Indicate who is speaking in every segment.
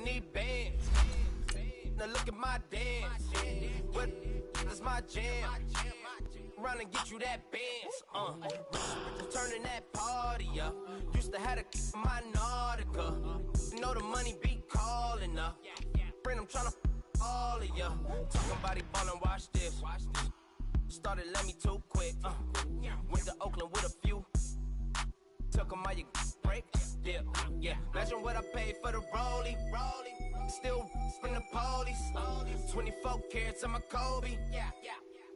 Speaker 1: need bands. Now look at my dance. What is my jam? Run and get you that bands. Turning that party up. Used to have a my Nautica. You know the money be calling up. Friend, I'm tryna all of ya. Talking about it ballin', watch this. Started let me too quick. Went to Oakland with a few. Took 'em all your break. Yeah. Imagine what I paid for the rollie. Still from the police. 24 carats on my Kobe.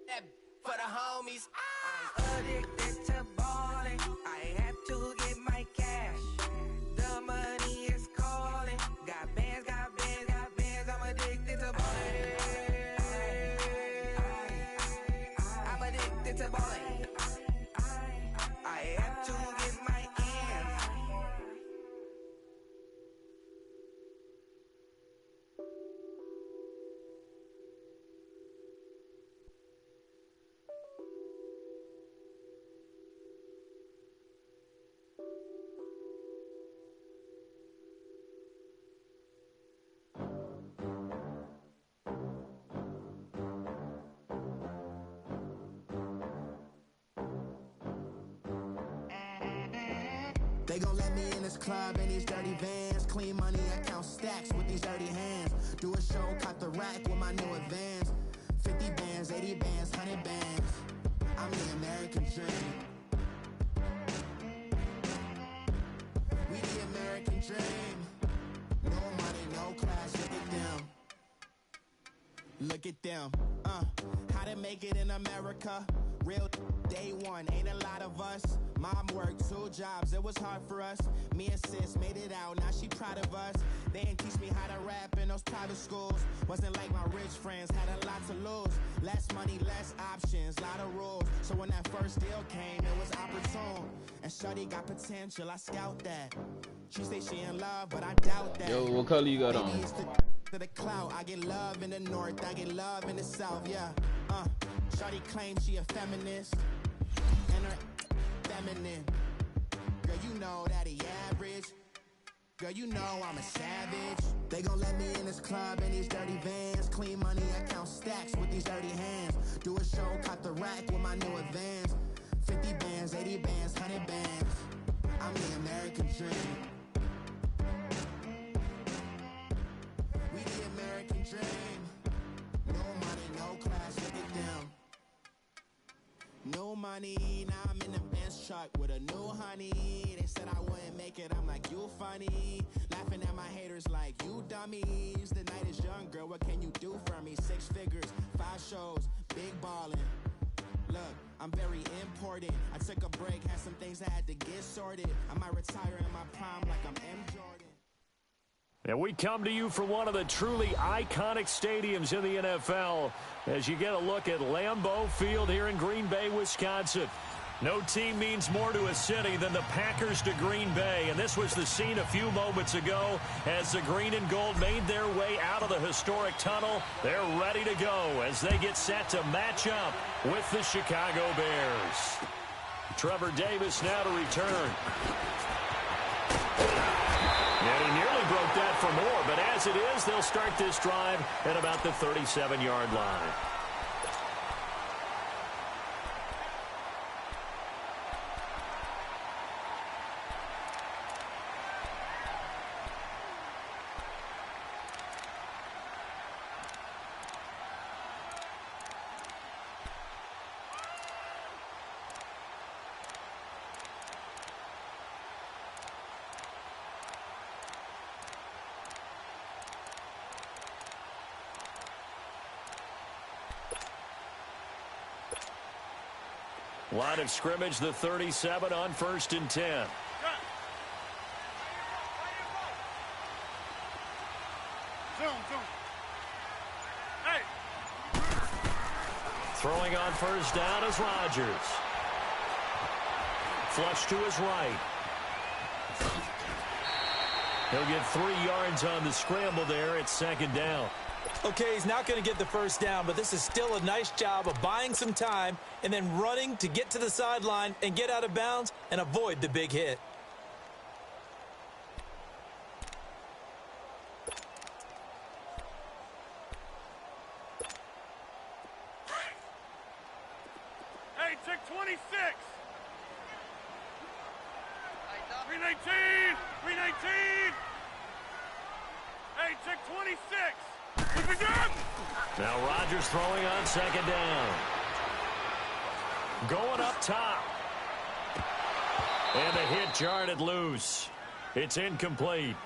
Speaker 1: That for the homies.
Speaker 2: I'm addicted to ballin'. I have to get my cash. The money is calling. Got bands, got bands, got bands. I'm addicted to ballin'. I'm addicted to ballin'. I have to get my ends.
Speaker 3: They gon' let me in this club in these dirty vans. Clean money, I count stacks with these dirty hands. Do a show, caught the rack with my new advance. 50 bands, 80 bands, 100 bands. I'm the American dream. We the American dream. No money, no class, look at them. Look at them, how to make it in America. Real day one, ain't a lot of us. Mom worked 2 jobs, it was hard for us. Me and sis made it out, now she proud of us. They didn't teach me how to rap in those private schools. Wasn't like my rich friends, had a lot to lose. Less money, less options, lot of rules. So when that first deal came, it was opportune. And shorty got potential, I scout that. She say she in love, but I doubt that.
Speaker 4: Yo, what color you got on?
Speaker 3: To the clout, I get love in the north, I get love in the south, yeah. Shorty claims she a feminist, and her feminine. Girl, you know that he average. Girl, you know I'm a savage. They gon' let me in this club in these dirty vans. Clean money, I count stacks with these dirty hands. Do a show, caught the rack with my new advance. 50 bands, 80 bands, 100 bands. I'm the American dream. We the American dream. No money, no class, look at them. No money, now I'm in the Benz truck with a new honey. They said I wouldn't make it, I'm like, you funny. Laughing at my haters like, you dummies. The night is young, girl, what can you do for me? 6 figures, 5 shows, big ballin'. Look, I'm very important. I took a break, had some things I had to get sorted. I might retire in my prime like I'm M. Jordan.
Speaker 5: And we come to you from one of the truly iconic stadiums in the NFL as you get a look at Lambeau Field here in Green Bay, Wisconsin. No team means more to a city than the Packers to Green Bay, and this was the scene a few moments ago as the green and gold made their way out of the historic tunnel. They're ready to go as they get set to match up with the Chicago Bears. Trevor Davis now to return. And he nearly broke that for more, but as it is, they'll start this drive at about the 37-yard line. Line of scrimmage, the 37 on 1st and 10.
Speaker 6: Hey.
Speaker 5: Throwing on 1st down is Rodgers. Flush to his right. He'll get 3 yards on the scramble there. It's 2nd down.
Speaker 7: Okay, he's not going to get the 1st down, but this is still a nice job of buying some time and then running to get to the sideline and get out of bounds and avoid the big hit.
Speaker 6: 319! 319! Hey, check 26! Keep it good!
Speaker 5: Now Rodgers throwing on second down. Going up top. And the hit jarred loose. It's incomplete.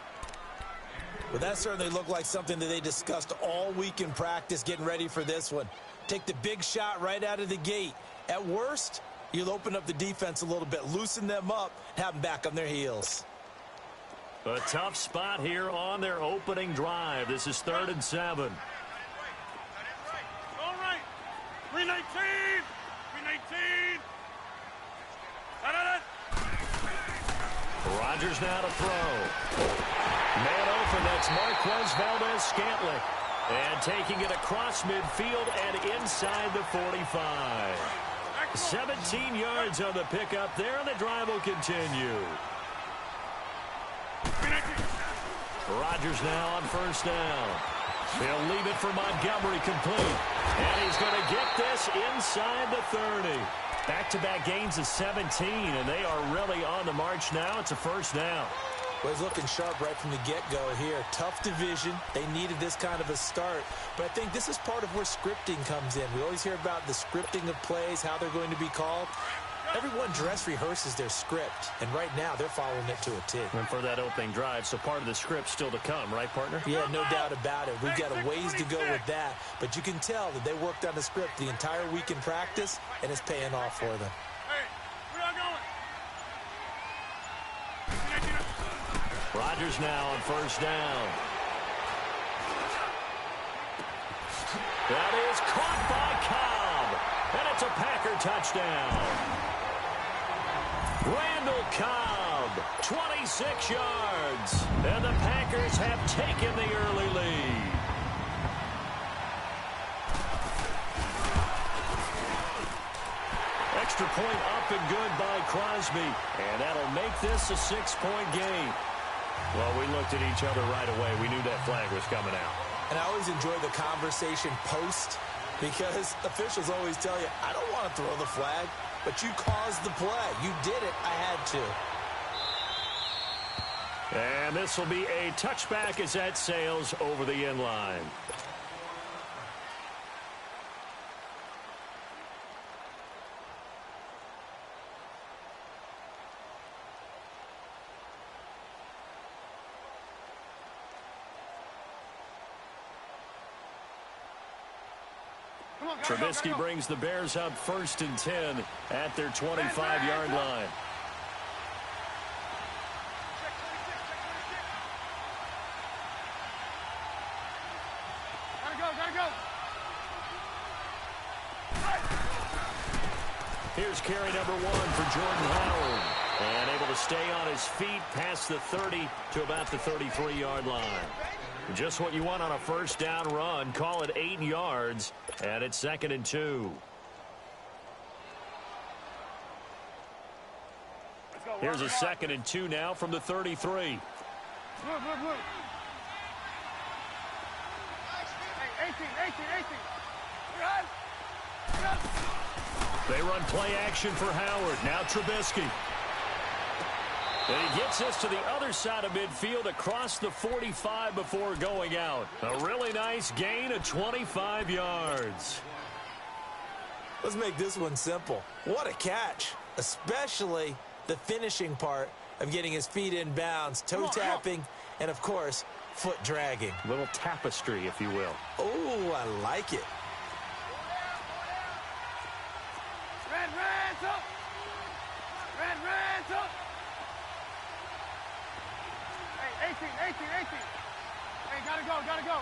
Speaker 7: Well, that certainly looked like something that they discussed all week in practice getting ready for this one. Take the big shot right out of the gate. At worst, you'll open up the defense a little bit, loosen them up, have them back on their heels.
Speaker 5: A tough spot here on their opening drive. This is 3rd and 7.
Speaker 6: All right. 319! 319!
Speaker 5: Rodgers now to throw. Man open, that's Marquez Valdez-Scantling. And taking it across midfield and inside the 45. 17 yards on the pickup there, and the drive will continue. Rodgers now on first down. He'll leave it for Montgomery complete. And he's going to get this inside the 30. Back-to-back gains of 17, and they are really on the march now. It's a first down.
Speaker 7: Well, he's looking sharp right from the get-go here. Tough division. They needed this kind of a start. But I think this is part of where scripting comes in. We always hear about the scripting of plays, how they're going to be called. Everyone dress rehearses their script, and right now they're following it to a T.
Speaker 5: And for that opening drive, so part of the script still to come, right, partner?
Speaker 7: Yeah, no doubt about it. We've got a ways to go with that, but you can tell that they worked on the script the entire week in practice, and it's paying off for them.
Speaker 6: Hey, where y'all going?
Speaker 5: Rodgers now on first down. That is caught by Cobb, and it's a Packer touchdown. Randall Cobb, 26 yards, and the Packers have taken the early lead. Extra point up and good by Crosby, and that'll make this a 6-point game. Well, we looked at each other right away. We knew that flag was coming out.
Speaker 7: And I always enjoy the conversation post, because officials always tell you, I don't want to throw the flag. But you caused the play. You did it. I had to.
Speaker 5: And this will be a touchback as that sails over the end line. Trubisky brings the Bears up 1st and 10 at their 25-yard line.
Speaker 6: Gotta go.
Speaker 5: Here's carry number 1 for Jordan Howard. And able to stay on his feet past the 30 to about the 33-yard line. Just what you want on a first down run. Call it 8 yards, and it's 2nd and 2. Here's a 2nd and 2 now from the 33.
Speaker 6: Look. Hey, 18.
Speaker 5: They run play action for Howard. Now Trubisky. And he gets us to the other side of midfield across the 45 before going out. A really nice gain of 25 yards.
Speaker 7: Let's make this one simple. What a catch, especially the finishing part of getting his feet in bounds, toe tapping, and, of course, foot dragging.
Speaker 5: A little tapestry, if you will.
Speaker 7: Oh, I like it.
Speaker 6: Red up. Hey, 18. Hey, gotta go.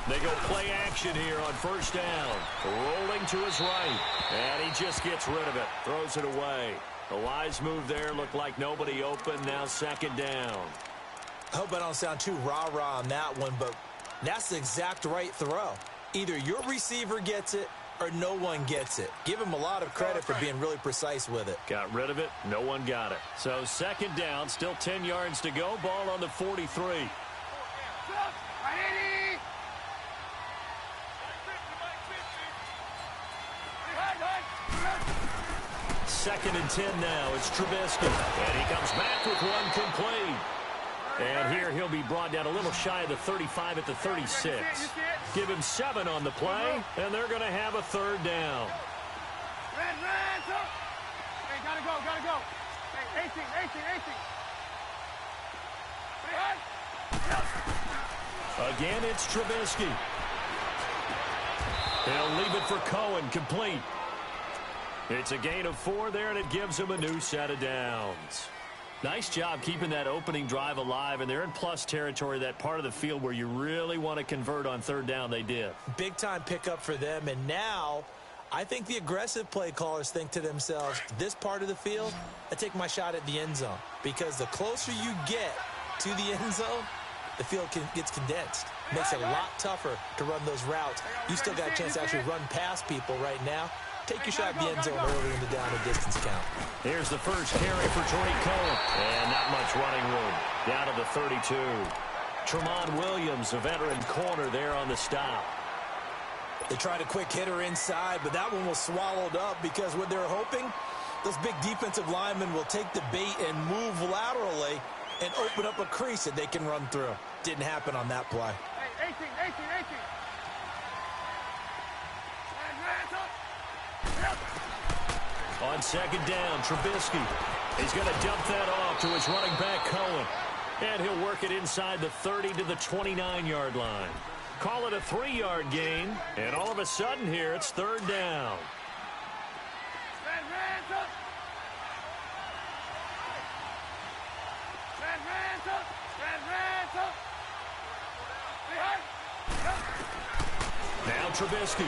Speaker 5: They go play action here on first down. Rolling to his right. And he just gets rid of it. Throws it away. A wise move there. Looked like nobody open. Now 2nd down.
Speaker 7: I hope I don't sound too rah-rah on that one, but that's the exact right throw. Either your receiver gets it or no one gets it. Give him a lot of credit for being really precise with it.
Speaker 5: Got rid of it. No one got it. So 2nd down. Still 10 yards to go. Ball on the 43. 2nd and 10 now. It's Trubisky. And he comes back with one complete. And here he'll be brought down a little shy of the 35 at the 36. Give him 7 on the play, and they're going to have a 3rd down.
Speaker 6: Red, hey, gotta go. Hey, 18.
Speaker 5: Again, it's Trubisky. He'll leave it for Cohen, complete. It's a gain of 4 there, and it gives him a new set of downs. Nice job keeping that opening drive alive, and they're in plus territory, that part of the field where you really want to convert on 3rd down. They did. Big-time pickup for them, and now I think the aggressive play callers think to themselves, this part of the field, I take my shot at the end zone, because the closer you get to the end zone, the field gets condensed. Makes it a lot tougher to run those routes. You still got a chance to actually run past people right now. Take your shot at the end zone early in the down and distance count. Here's the first carry for Tariq Cohen. And not much running room. Down to the 32. Tremont Williams, a veteran corner there on the stop. They tried a quick hitter inside, but that one was swallowed up because what they're hoping, those big defensive linemen will take the bait and move laterally and open up a crease that they can run through. Didn't happen on that play.
Speaker 6: Hey, 18.
Speaker 5: On 2nd down, Trubisky. He's going to dump that off to his running back, Cohen. And he'll work it inside the 30 to the 29-yard line. Call it a 3-yard gain, and all of a sudden here, it's 3rd down. Now Trubisky.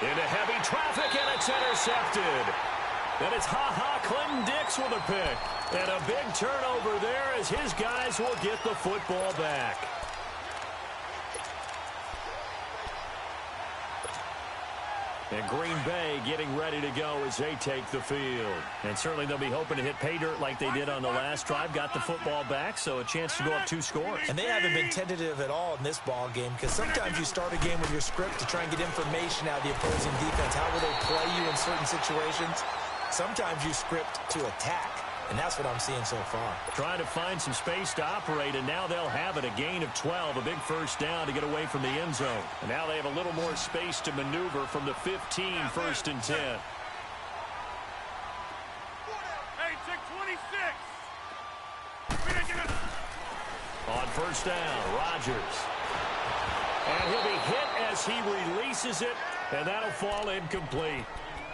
Speaker 5: Into heavy traffic, and it's intercepted. And it's Clinton Dix with a pick. And a big turnover there as his guys will get the football back. And Green Bay getting ready to go as they take the field. And certainly they'll be hoping to hit pay dirt like they did on the last drive. Got the football back, so a chance to go up 2 scores. And they haven't been tentative at all in this ball game, because sometimes you start a game with your script to try and get information out of the opposing defense. How will they play you in certain situations? Sometimes you script to attack. And that's what I'm seeing so far. Trying to find some space to operate, and now they'll have it. A gain of 12, a big first down to get away from the end zone. And now they have a little more space to maneuver from the 15, 1st and 10.
Speaker 6: Hey, check 26.
Speaker 5: On 1st down, Rodgers. And he'll be hit as he releases it, and that'll fall incomplete.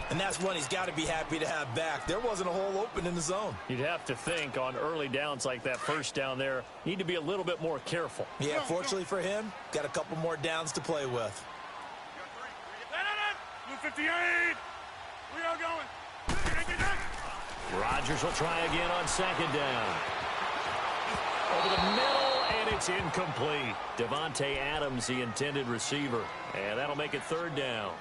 Speaker 5: And that's one he's got to be happy to have back. There wasn't a hole open in the zone. You'd have to think on early downs like that, 1st down there, need to be a little bit more careful. Yeah, fortunately for him, got a couple more downs to play with.
Speaker 6: Blue 58. We are going.
Speaker 5: Rodgers will try again on 2nd down. Over the middle, and it's incomplete. Devontae Adams, the intended receiver. And that'll make it 3rd down.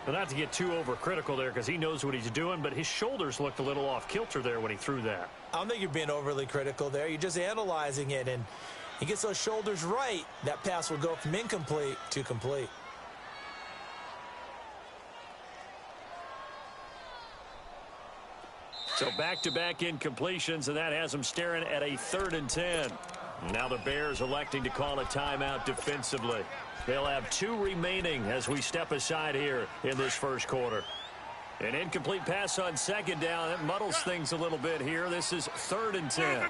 Speaker 5: But not to get too overcritical there, because he knows what he's doing, but his shoulders looked a little off kilter there when he threw that. I don't think you're being overly critical there. You're just analyzing it, and he gets those shoulders right. That pass will go from incomplete to complete. So back-to-back incompletions, and that has him staring at a 3rd and 10. Now the Bears electing to call a timeout defensively. They'll have 2 remaining as we step aside here in this 1st quarter. An incomplete pass on 2nd down. That muddles things a little bit here. This is 3rd and 10.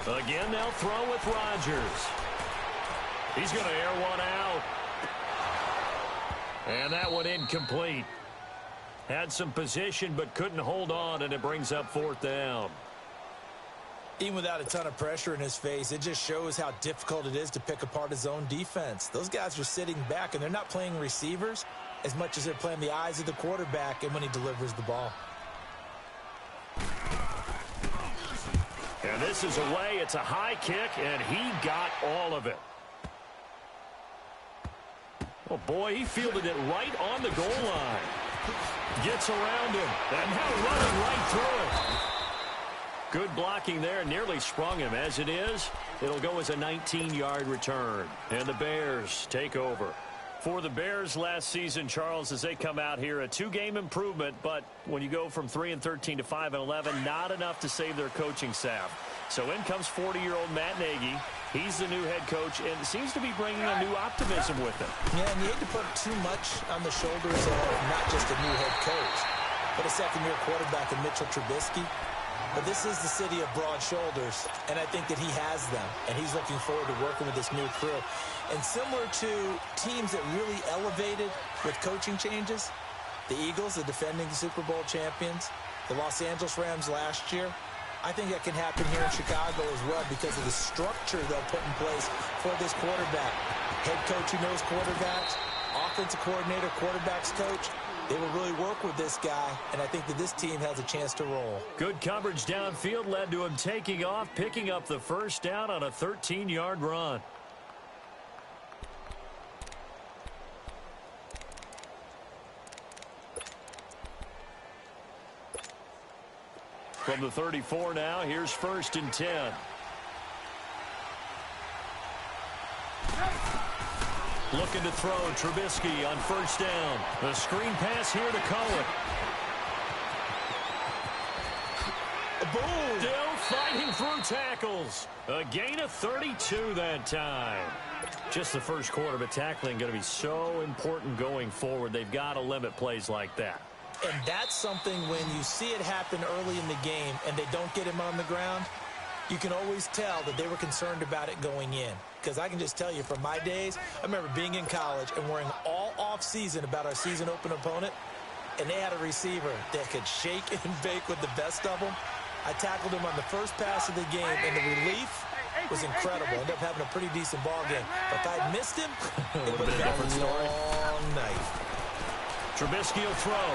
Speaker 5: Again, they'll throw with Rodgers. He's going to air one out. And that one incomplete. Had some position but couldn't hold on, and it brings up 4th down. Even without a ton of pressure in his face, it just shows how difficult it is to pick apart his own defense. Those guys are sitting back, and they're not playing receivers as much as they're playing the eyes of the quarterback and when he delivers the ball. And this is away. It's a high kick, and he got all of it. Oh, boy, he fielded it right on the goal line. Gets around him, and now running right through it. Good blocking there, nearly sprung him. As it is, it'll go as a 19-yard return. And the Bears take over. For the Bears last season, Charles, as they come out here, a 2-game improvement, but when you go from 3-13 to 5-11, not enough to save their coaching staff. So in comes 40-year-old Matt Nagy. He's the new head coach and seems to be bringing a new optimism with him.
Speaker 7: Yeah, and you hate to put too much on the shoulders of not just a new head coach, but a second-year quarterback in Mitchell Trubisky. But this is the city of broad shoulders, and I think that he has them, and he's looking forward to working with this new crew. And similar to teams that really elevated with coaching changes, the Eagles, the defending Super Bowl champions, the Los Angeles Rams last year, I think that can happen here in Chicago as well because of the structure they'll put in place for this quarterback. Head coach who knows quarterbacks, offensive coordinator, quarterbacks coach. They will really work with this guy, and I think that this team has a chance to roll.
Speaker 5: Good coverage downfield led to him taking off, picking up the first down on a 13-yard run. From the 34 now, here's 1st and 10. Looking to throw, Trubisky on 1st down. The screen pass here to Cohen.
Speaker 7: Boom!
Speaker 5: Still fighting through tackles. A gain of 32 that time. Just the first quarter, but tackling going to be so important going forward. They've got to limit plays like that.
Speaker 7: And that's something when you see it happen early in the game and they don't get him on the ground, you can always tell that they were concerned about it going in. Because I can just tell you from my days, I remember being in college and worrying all off-season about our season open opponent, and they had a receiver that could shake and bake with the best of them. I tackled him on the first pass of the game, and the relief was incredible. Ended up having a pretty decent ball game. But if I had missed him, it would have been a different long night.
Speaker 5: Trubisky will throw.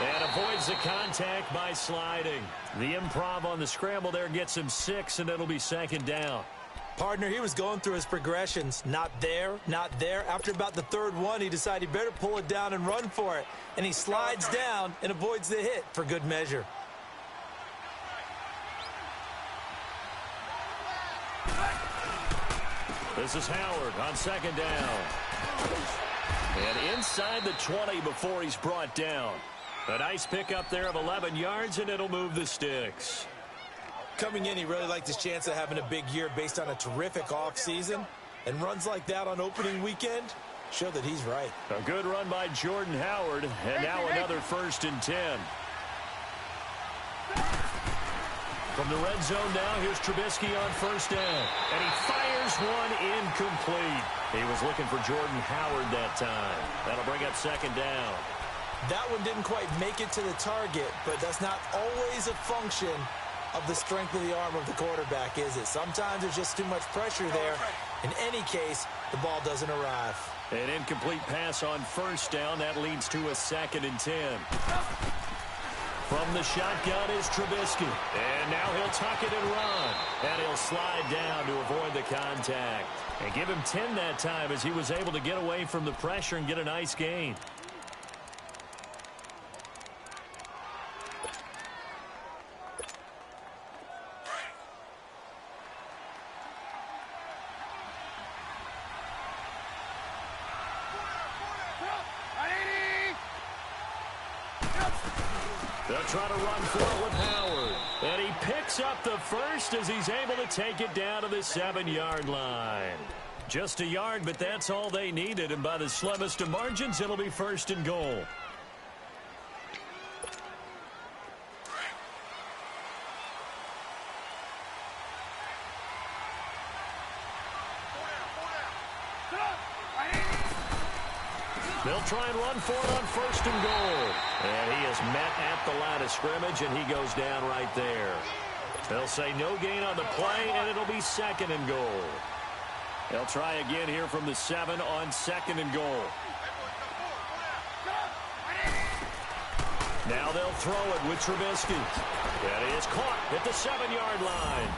Speaker 5: And avoids the contact by sliding. The improv on the scramble there gets him 6, and it'll be 2nd down.
Speaker 7: Partner, he was going through his progressions. Not there, not there. After about the 3rd one, he decided he better pull it down and run for it. And he slides down and avoids the hit for good measure.
Speaker 5: This is Howard on 2nd down. And inside the 20 before he's brought down. A nice pickup there of 11 yards, and it'll move the sticks.
Speaker 7: Coming in, he really liked his chance of having a big year based on a terrific offseason. And runs like that on opening weekend show that he's right.
Speaker 5: A good run by Jordan Howard, and now another 1st and 10. From the red zone now, here's Trubisky on 1st down. And he fires one incomplete. He was looking for Jordan Howard that time. That'll bring up 2nd down.
Speaker 7: That one didn't quite make it to the target, but that's not always a function of the strength of the arm of the quarterback, is it? Sometimes there's just too much pressure there. In any case, the ball doesn't arrive.
Speaker 5: An incomplete pass on 1st down. That leads to a 2nd and 10. From the shotgun is Trubisky. And now he'll tuck it and run. And he'll slide down to avoid the contact. And give him 10 that time as he was able to get away from the pressure and get a nice gain. They'll try to run for it with Howard. And he picks up the first as he's able to take it down to the 7-yard line. Just a yard, but that's all they needed. And by the slimmest of margins, it'll be 1st and goal. They'll try and run for it on 1st and goal. And he is met at the line of scrimmage, and he goes down right there. They'll say no gain on the play, and it'll be 2nd and goal. They'll try again here from the 7 on 2nd and goal. Now they'll throw it with Trubisky. And he is caught at the 7-yard line.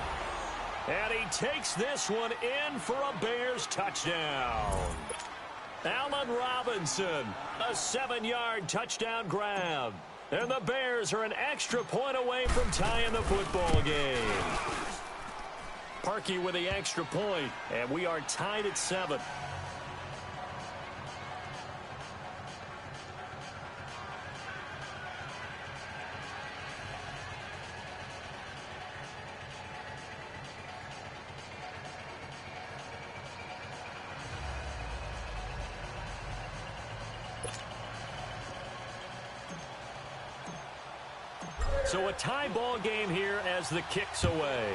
Speaker 5: And he takes this one in for a Bears touchdown. Allen Robinson, a 7-yard touchdown grab. And the Bears are an extra point away from tying the football game. Parkey with the extra point, and we are tied at 7. So a tie ball game here as the kick's away.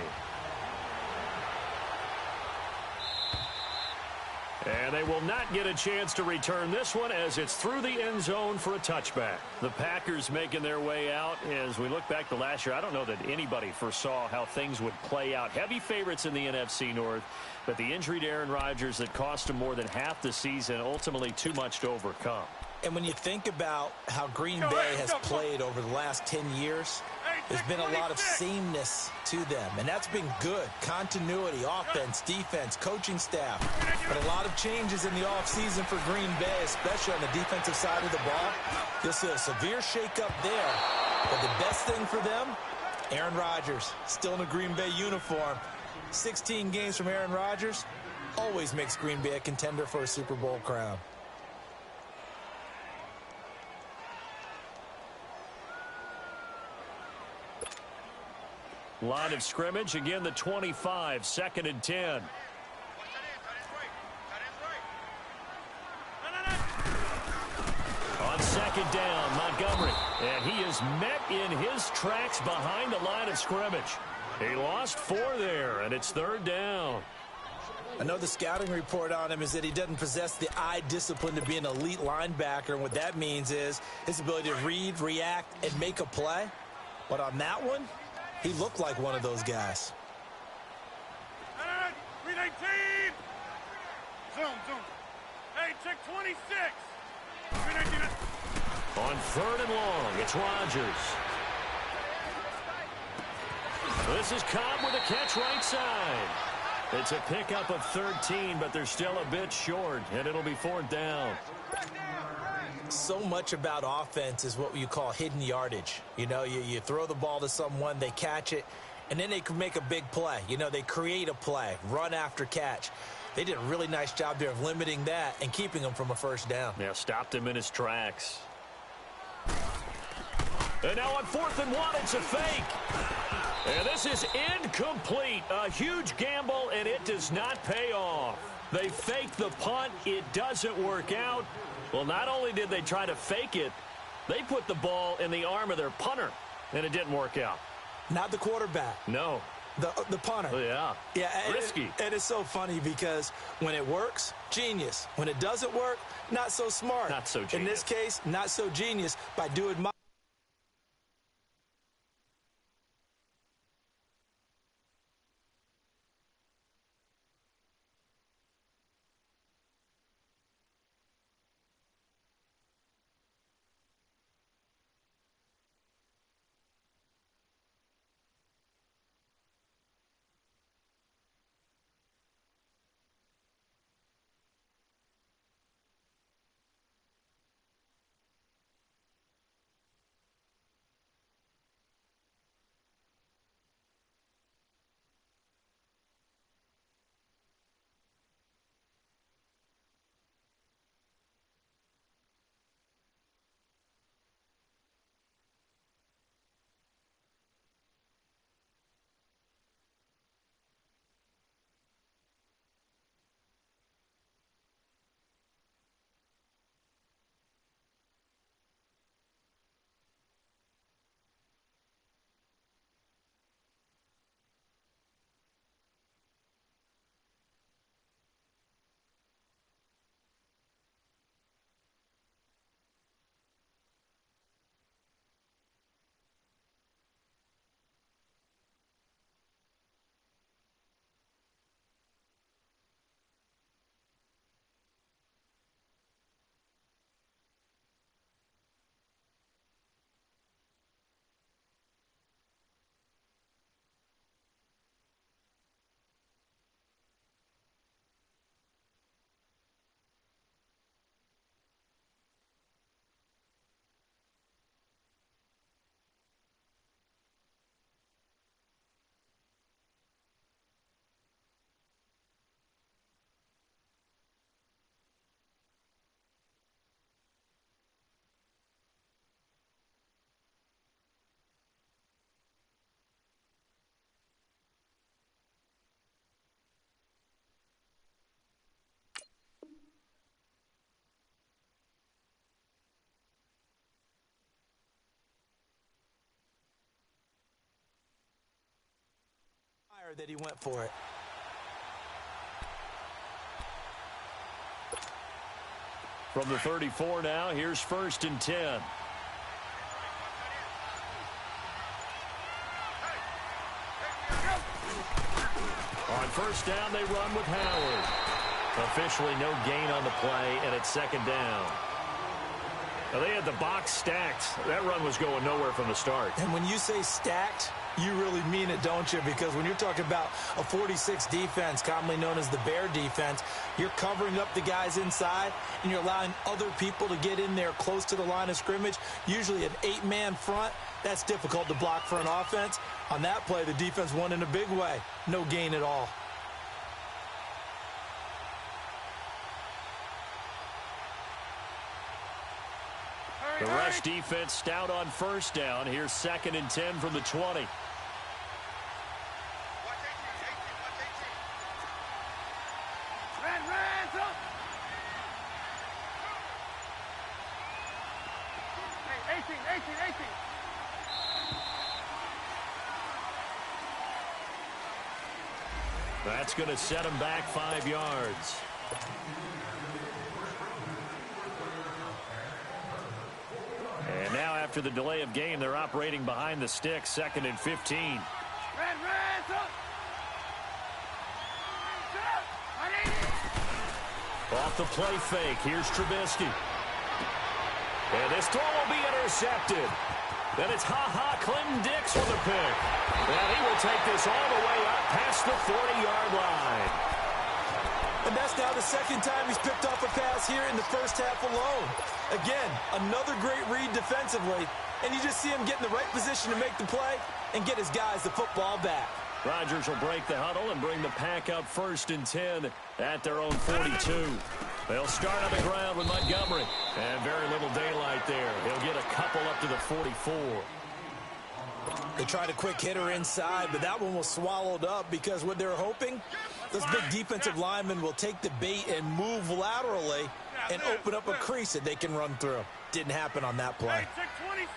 Speaker 5: And they will not get a chance to return this one as it's through the end zone for a touchback. The Packers making their way out. As we look back to last year, I don't know that anybody foresaw how things would play out. Heavy favorites in the NFC North, but the injury to Aaron Rodgers that cost him more than half the season, ultimately too much to overcome.
Speaker 7: And when you think about how Green Bay has played over the last 10 years, there's been a lot of sameness to them, and that's been good. Continuity, offense, defense, coaching staff. But a lot of changes in the offseason for Green Bay, especially on the defensive side of the ball. You'll see a severe shakeup there. But the best thing for them, Aaron Rodgers, still in a Green Bay uniform. 16 games from Aaron Rodgers always makes Green Bay a contender for a Super Bowl crown.
Speaker 5: Line of scrimmage, again the 25, 2nd and 10. On 2nd down, Montgomery. And he is met in his tracks behind the line of scrimmage. He lost 4 there, and it's 3rd down.
Speaker 7: I know the scouting report on him is that he doesn't possess the eye discipline to be an elite linebacker, and what that means is his ability to read, react, and make a play. But on that one, he looked like one of those guys.
Speaker 6: Read 18. Zoom. Hey, check 26. Read 18.
Speaker 5: On 3rd and long, it's Rodgers. This is Cobb with a catch right side. It's a pickup of 13, but they're still a bit short, and it'll be 4th down.
Speaker 7: So much about offense is what you call hidden yardage. You know, you throw the ball to someone, they catch it, and then they can make a big play. You know, they create a play, run after catch. They did a really nice job there of limiting that and keeping him from a 1st down.
Speaker 5: Yeah, stopped him in his tracks. And now on 4th and 1, it's a fake. And this is incomplete. A huge gamble, and it does not pay off. They fake the punt. It doesn't work out. Well, not only did they try to fake it, they put the ball in the arm of their punter, and it didn't work out.
Speaker 7: Not the quarterback.
Speaker 5: No.
Speaker 7: The punter.
Speaker 5: Oh, yeah. Risky.
Speaker 7: And it's so funny because when it works, genius. When it doesn't work, not so smart.
Speaker 5: Not so genius.
Speaker 7: In this case, not so genius by doing my admire that he went for it.
Speaker 5: From the 34 now, here's 1st and 10. On 1st down, they run with Howard. Officially no gain on the play, and it's 2nd down. Now, they had the box stacked. That run was going nowhere from the start.
Speaker 7: And when you say stacked, you really mean it, don't you? Because when you're talking about a 46 defense, commonly known as the Bear defense, you're covering up the guys inside, and you're allowing other people to get in there close to the line of scrimmage, usually an 8-man front. That's difficult to block for an offense. On that play, the defense won in a big way. No gain at all.
Speaker 5: The rush defense stout on 1st down. Here's 2nd and 10 from the 20. That's going to set him back 5 yards. And now after the delay of game, they're operating behind the sticks, 2nd and 15. Off the play fake, here's Trubisky. And this throw will be intercepted. Then it's Clinton Dix with a pick. And he will take this all the way up past the 40-yard line.
Speaker 7: And that's now the 2nd time he's picked off a pass here in the first half alone. Again, another great read defensively. And you just see him get in the right position to make the play and get his guys the football back.
Speaker 5: Rodgers will break the huddle and bring the pack up 1st and 10 at their own 42. They'll start on the ground with Montgomery. And very little daylight there. He'll get a couple up to the 44.
Speaker 7: They tried a quick hitter inside, but that one was swallowed up because what they're hoping, those big defensive linemen will take the bait and move laterally and open up a crease that they can run through. Didn't happen on that play.
Speaker 6: 26.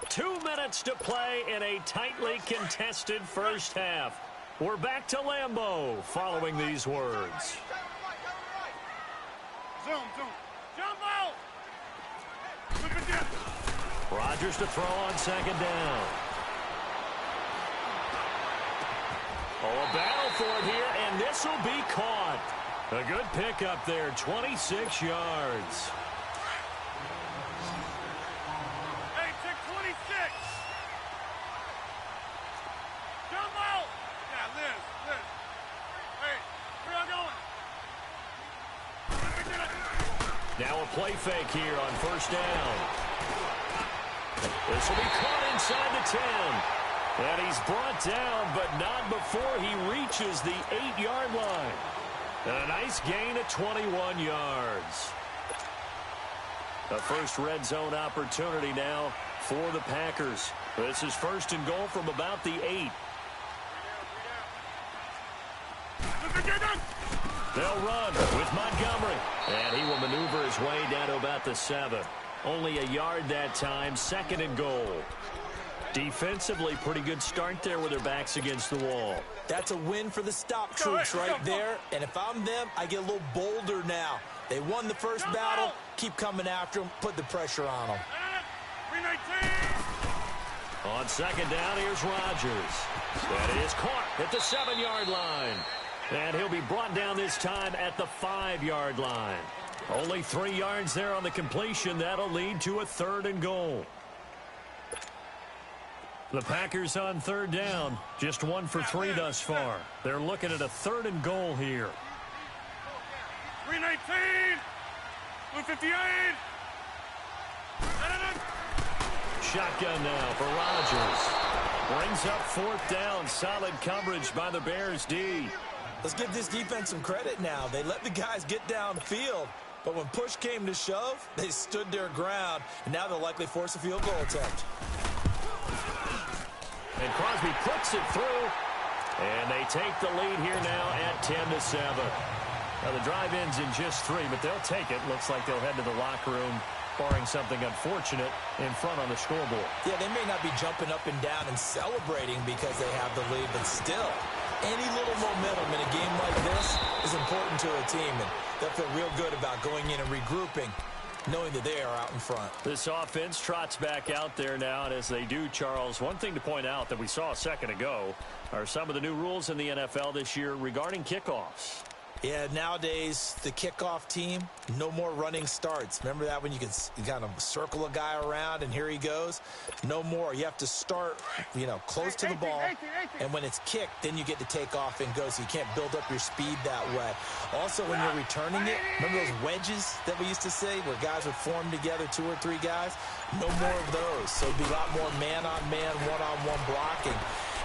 Speaker 5: 2 minutes to play in a tightly contested first half. We're back to Lambeau following these words.
Speaker 6: Zoom. Jump out. Flip it down.
Speaker 5: Rodgers to throw on 2nd down. Oh, a battle for it here, and this will be caught. A good pickup there, 26 yards.
Speaker 6: Hey, check 26. Jump out. Yeah, Liz. Hey, where y'all going?
Speaker 5: Now a play fake here on 1st down. This will be caught inside the 10. And he's brought down, but not before he reaches the 8-yard line. And a nice gain of 21 yards. The first red zone opportunity now for the Packers. This is 1st and goal from about the 8. They'll run with Montgomery. And he will maneuver his way down to about the 7. Only a yard that time, 2nd and goal. Defensively, pretty good start there with their backs against the wall.
Speaker 7: That's a win for the stop troops right there. And if I'm them, I get a little bolder now. They won the first battle. Keep coming after them. Put the pressure on them.
Speaker 6: 319.
Speaker 5: On 2nd down, here's Rodgers. That is caught at the 7-yard line. And he'll be brought down this time at the 5-yard line. Only 3 yards there on the completion. That'll lead to a 3rd and goal. The Packers on 3rd down, just 1 for 3 thus far. They're looking at a 3rd and goal here.
Speaker 6: 319. 158.
Speaker 5: Shotgun now for Rodgers. Brings up 4th down. Solid coverage by the Bears D.
Speaker 7: Let's give this defense some credit now. They let the guys get downfield, but when push came to shove, they stood their ground, and now they'll likely force a field goal attempt.
Speaker 5: And Crosby puts it through, and they take the lead here now at 10-7. Now the drive ends in just 3, but they'll take it. Looks like they'll head to the locker room barring something unfortunate in front on the scoreboard.
Speaker 7: Yeah, they may not be jumping up and down and celebrating because they have the lead, but still, any little momentum in a game like this is important to a team, and they'll feel real good about going in and regrouping, knowing that they are out in front.
Speaker 5: This offense trots back out there now, and as they do, Charles, one thing to point out that we saw a second ago are some of the new rules in the NFL this year regarding kickoffs.
Speaker 7: Yeah, nowadays, the kickoff team, no more running starts. Remember that when you could kind of circle a guy around and here he goes? No more. You have to start, close to the ball, and when it's kicked, then you get to take off and go, so you can't build up your speed that way. Also, when you're returning it, remember those wedges that we used to say where guys would form together, 2 or 3 guys? No more of those. So it'd be a lot more man-on-man, one-on-one blocking.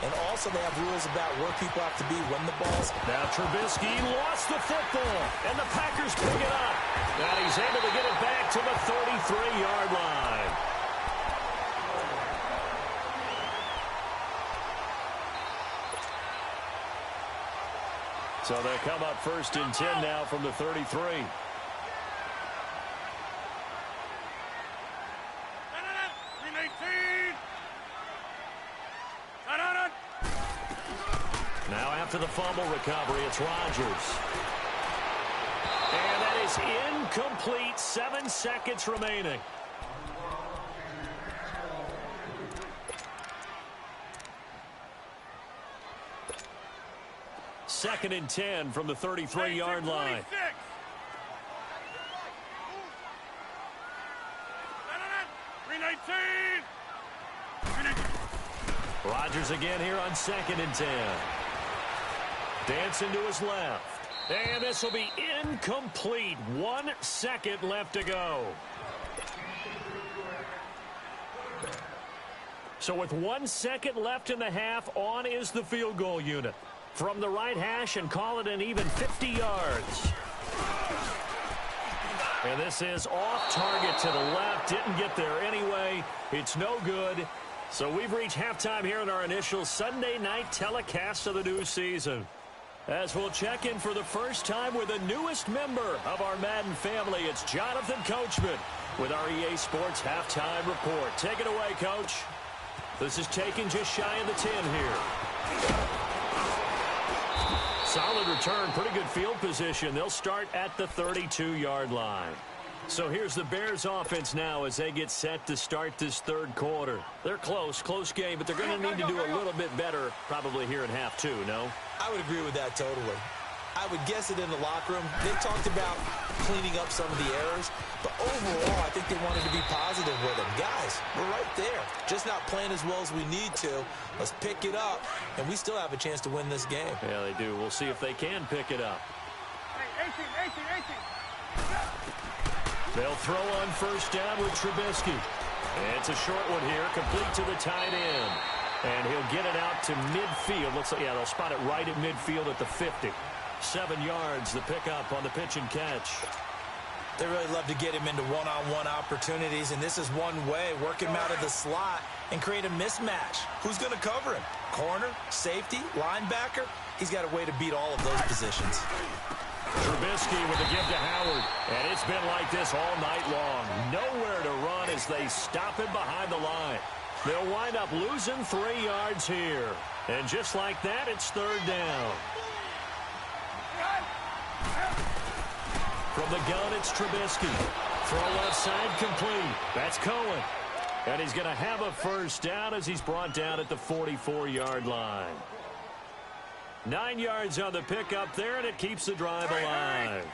Speaker 7: And also they have rules about where people have to be when the ball's...
Speaker 5: Now Trubisky lost the football, and the Packers pick it up. Now he's able to get it back to the 33-yard line. So they come up 1st and 10 now from the 33. Now after the fumble recovery, it's Rodgers. And that is incomplete. 7 seconds remaining. Second and 10 from the 33-yard line. Rodgers again here on 2nd and 10. Dancing to his left. And this will be incomplete. 1 second left to go. So with 1 second left in the half, on is the field goal unit. From the right hash and call it an even 50 yards. And this is off target to the left. Didn't get there anyway. It's no good. So we've reached halftime here in our initial Sunday night telecast of the new season. As we'll check in for the first time with the newest member of our Madden family, it's Jonathan Coachman with our EA Sports Halftime Report. Take it away, Coach. This is taken just shy of the 10 here. Solid return, pretty good field position. They'll start at the 32-yard line. So here's the Bears offense now as they get set to start this 3rd quarter. They're close game, but they're going to need to do a little bit better probably here in half 2, no?
Speaker 7: I would agree with that totally. I would guess it in the locker room. They talked about cleaning up some of the errors, but overall, I think they wanted to be positive with them. Guys, we're right there. Just not playing as well as we need to. Let's pick it up, and we still have a chance to win this game.
Speaker 5: Yeah, they do. We'll see if they can pick it up.
Speaker 6: Hey, 18.
Speaker 5: They'll throw on 1st down with Trubisky. And it's a short one here, complete to the tight end. And he'll get it out to midfield. Looks like, they'll spot it right at midfield at the 50. 7 yards, the pickup on the pitch and catch.
Speaker 7: They really love to get him into one-on-one opportunities, and this is one way. Work him out of the slot and create a mismatch. Who's going to cover him? Corner, safety, linebacker? He's got a way to beat all of those positions.
Speaker 5: Trubisky with a give to Howard. And it's been like this all night long. Nowhere to run as they stop him behind the line. They'll wind up losing 3 yards here. And just like that, it's 3rd down. From the gun, it's Trubisky. Throw left side complete. That's Cohen. And he's going to have a 1st down as he's brought down at the 44-yard line. 9 yards on the pickup there, and it keeps the drive alive.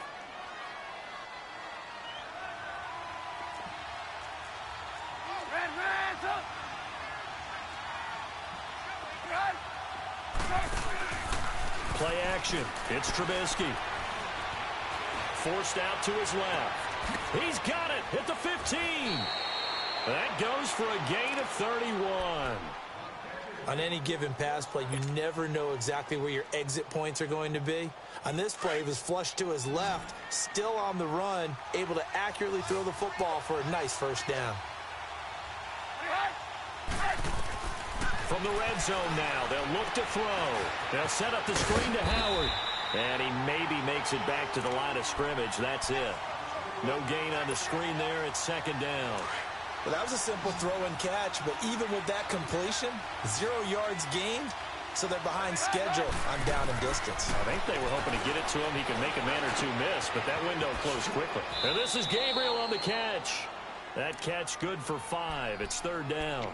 Speaker 5: Play action. It's Trubisky. Forced out to his left. He's got it at the 15. That goes for a gain of 31.
Speaker 7: On any given pass play, you never know exactly where your exit points are going to be. On this play, he was flushed to his left, still on the run, able to accurately throw the football for a nice 1st down.
Speaker 5: From the red zone now, they'll look to throw. They'll set up the screen to Howard. And he maybe makes it back to the line of scrimmage. That's it. No gain on the screen there. It's second down.
Speaker 7: Well, that was a simple throw and catch, but even with that completion, 0 yards gained, so they're behind schedule on down and distance.
Speaker 5: I think they were hoping to get it to him. He could make a man or two miss, but that window closed quickly. And this is Gabriel on the catch. That catch good for 5. It's third down.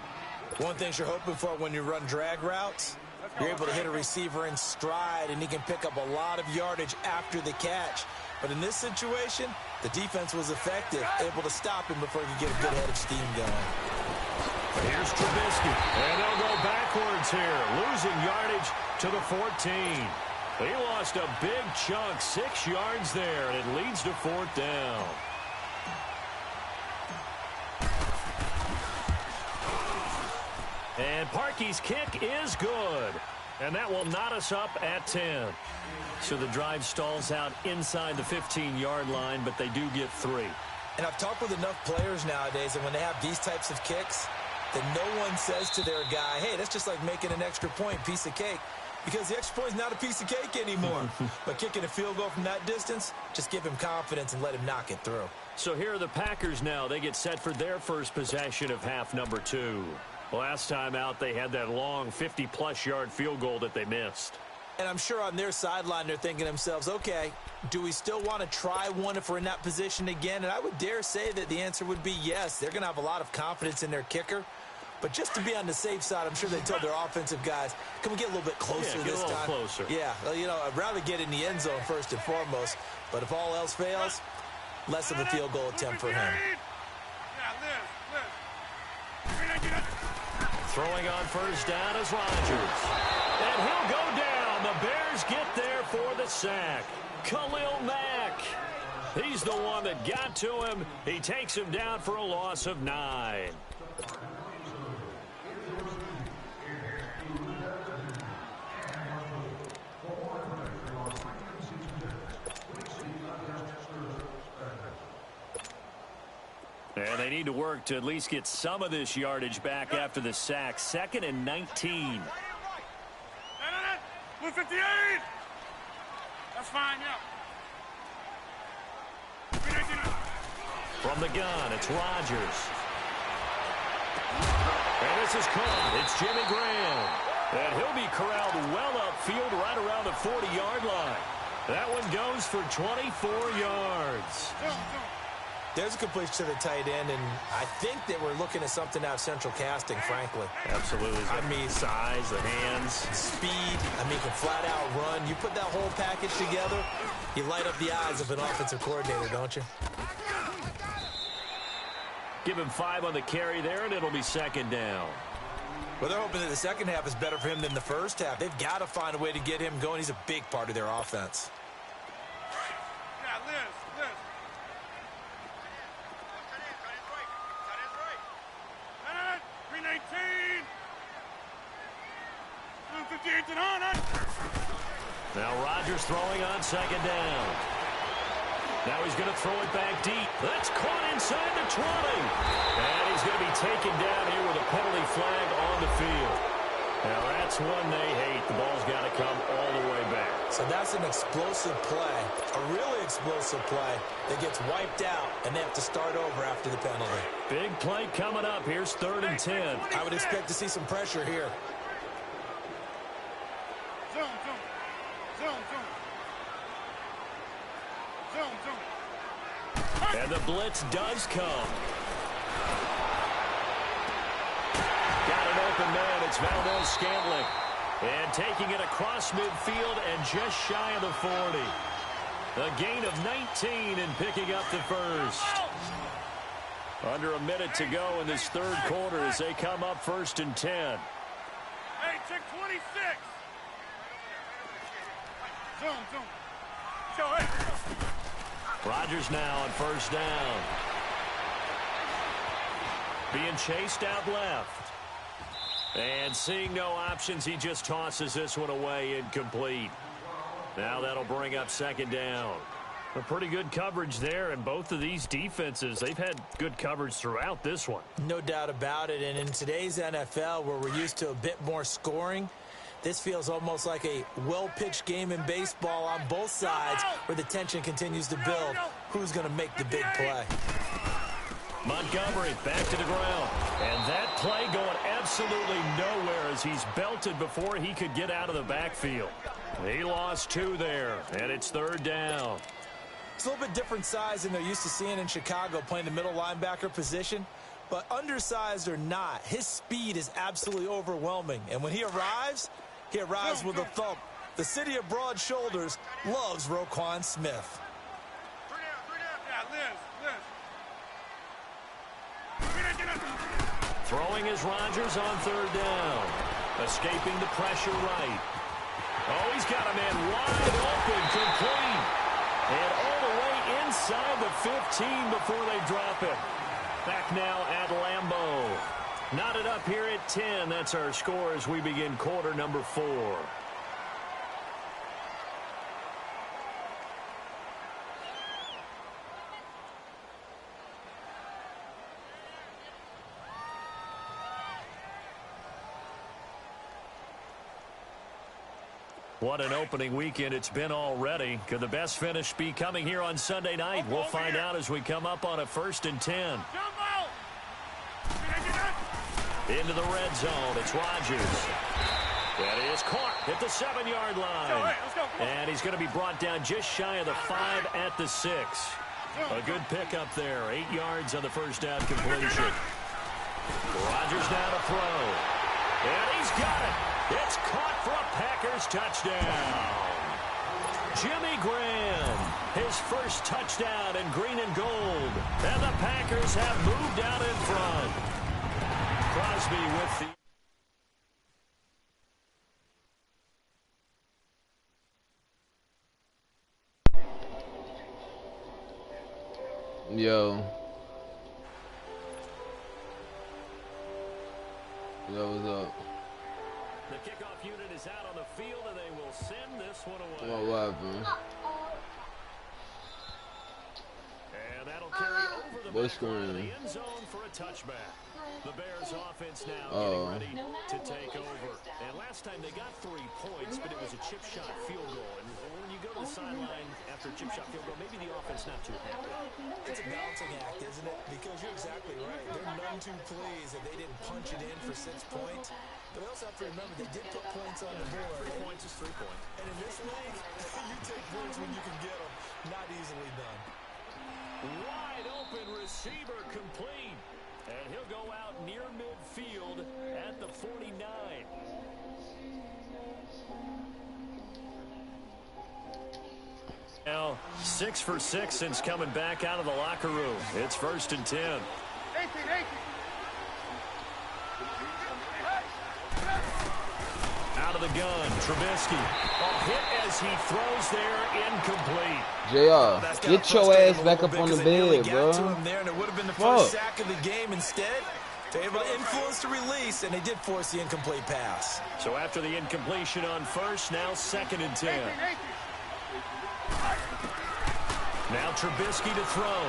Speaker 7: One thing you're hoping for when you run drag routes, you're able to hit a receiver in stride, and he can pick up a lot of yardage after the catch. But in this situation, the defense was effective, able to stop him before he could get a good head of steam going.
Speaker 5: Here's Trubisky, and they'll go backwards here, losing yardage to the 14. He lost a big chunk, 6 yards there, and it leads to fourth down. And Parkey's kick is good. And that will knot us up at 10. So the drive stalls out inside the 15-yard line, but they do get 3.
Speaker 7: And I've talked with enough players nowadays, and when they have these types of kicks, that no one says to their guy, hey, that's just like making an extra point, piece of cake. Because the extra point is not a piece of cake anymore. But kicking a field goal from that distance, just give him confidence and let him knock it through.
Speaker 5: So here are the Packers now. They get set for their first possession of half number 2. Last time out, they had that long 50-plus yard field goal that they missed.
Speaker 7: And I'm sure on their sideline, they're thinking to themselves, okay, do we still want to try one if we're in that position again? And I would dare say that the answer would be yes. They're going to have a lot of confidence in their kicker. But just to be on the safe side, I'm sure they told their offensive guys, can we get a little bit closer this time?
Speaker 5: Closer.
Speaker 7: Yeah, well, you know, I'd rather get in the end zone first and foremost. But if all else fails, less of a field goal attempt for him.
Speaker 5: Throwing on first down is Rodgers. And he'll go down. The Bears get there for the sack. Khalil Mack. He's the one that got to him. He takes him down for a loss of 9. And they need to work to at least get some of this yardage back after the sack. 2nd and 19.
Speaker 6: 158. That's fine, yeah.
Speaker 5: From the gun, it's Rodgers. And this is caught. It's Jimmy Graham. And he'll be corralled well upfield right around the 40-yard line. That one goes for 24 yards.
Speaker 7: There's a completion to the tight end, and I think that we're looking at something out of central casting, frankly.
Speaker 5: Absolutely.
Speaker 7: I mean,
Speaker 5: size, the hands.
Speaker 7: Speed. I mean, can flat out run. You put that whole package together, you light up the eyes of an offensive coordinator, don't you?
Speaker 5: Give him 5 on the carry there, and it'll be second down.
Speaker 7: Well, they're hoping that the second half is better for him than the first half. They've got to find a way to get him going. He's a big part of their offense.
Speaker 6: Yeah, Liz. 319. 158 and on.
Speaker 5: Now Rodgers throwing on second down. Now he's going to throw it back deep. That's caught inside the 20. And he's going to be taken down here with a penalty flag on the field. Now that's one they hate. The ball's got to come all the way back.
Speaker 7: So that's an explosive play, a really explosive play that gets wiped out, and they have to start over after the penalty.
Speaker 5: Big play coming up. Here's 3rd and 10.
Speaker 7: I would expect to see some pressure here.
Speaker 6: Zone.
Speaker 5: And the blitz does come. Got an open man. It's Valdez-Scantling. And taking it across midfield and just shy of the 40. A gain of 19 and picking up the first. Under a minute to go in this third quarter as they come up 1st and 10.
Speaker 6: Hey, check 26. Zone. Show it.
Speaker 5: Rodgers now on first down. Being chased out left. And seeing no options, he just tosses this one away incomplete. Now that'll bring up second down. A pretty good coverage there, and both of these defenses, they've had good coverage throughout this one.
Speaker 7: No doubt about it, and in today's NFL, where we're used to a bit more scoring, This feels almost like a well-pitched game in baseball on both sides where the tension continues to build. Who's going to make the big play?
Speaker 5: Montgomery back to the ground. And that play going absolutely nowhere as he's belted before he could get out of the backfield. He lost 2 there, and it's 3rd down.
Speaker 7: It's a little bit different size than they're used to seeing in Chicago, playing the middle linebacker position. But undersized or not, his speed is absolutely overwhelming. And when he arrives with a thump. The city of broad shoulders loves Roquan Smith.
Speaker 5: Throwing is Rodgers on 3rd down. Escaping the pressure right. Oh, he's got a man wide open, complete. And all the way inside the 15 before they drop it. Back now at Lambeau. Knotted up here at 10. That's our score as we begin quarter number 4. What an opening weekend it's been already. Could the best finish be coming here on Sunday night? We'll find out as we come up on a 1st and 10. Into the red zone. It's Rodgers. That is caught at the 7-yard line. And he's going to be brought down just shy of the 5 at the 6. A good pickup there. 8 yards on the first down completion. Rodgers now to throw. And he's got it. It's caught for a Packers touchdown. Jimmy Graham, his first touchdown in green and gold. And the Packers have moved out in front. Crosby with the...
Speaker 4: Yo, what's up?
Speaker 5: The kickoff unit is out on the field, and they will send this one away.
Speaker 4: What happened?
Speaker 5: And that'll carry over the back line of the end zone for a touchback. The Bears offense now getting ready to take over. And last time they got 3 points, but it was a chip shot field goal. And when you go to the sideline after a chip shot field goal, maybe the offense not too happy.
Speaker 7: It's a balancing act, isn't it? Because you're exactly right. They're none too pleased that they didn't punch it in for 6 points. But we also have to remember they did put points on the board.
Speaker 5: 3 points is 3 points.
Speaker 7: And in this league, you take points when you can get them. Not easily done.
Speaker 5: Wide open receiver complete. And he'll go out near midfield at the 49. Now 6 for 6 since coming back out of the locker room. It's 1st and 10.
Speaker 6: 18.
Speaker 5: Out of the gun, Trubisky. A hit as he throws there, incomplete.
Speaker 4: JR, get your ass back up on the bed, bro.
Speaker 7: There, and it would have been the first sack of the game. Instead, they were able to influence the release, and they did force the incomplete pass.
Speaker 5: So after the incompletion on first, now 2nd and 10. Now Trubisky to throw.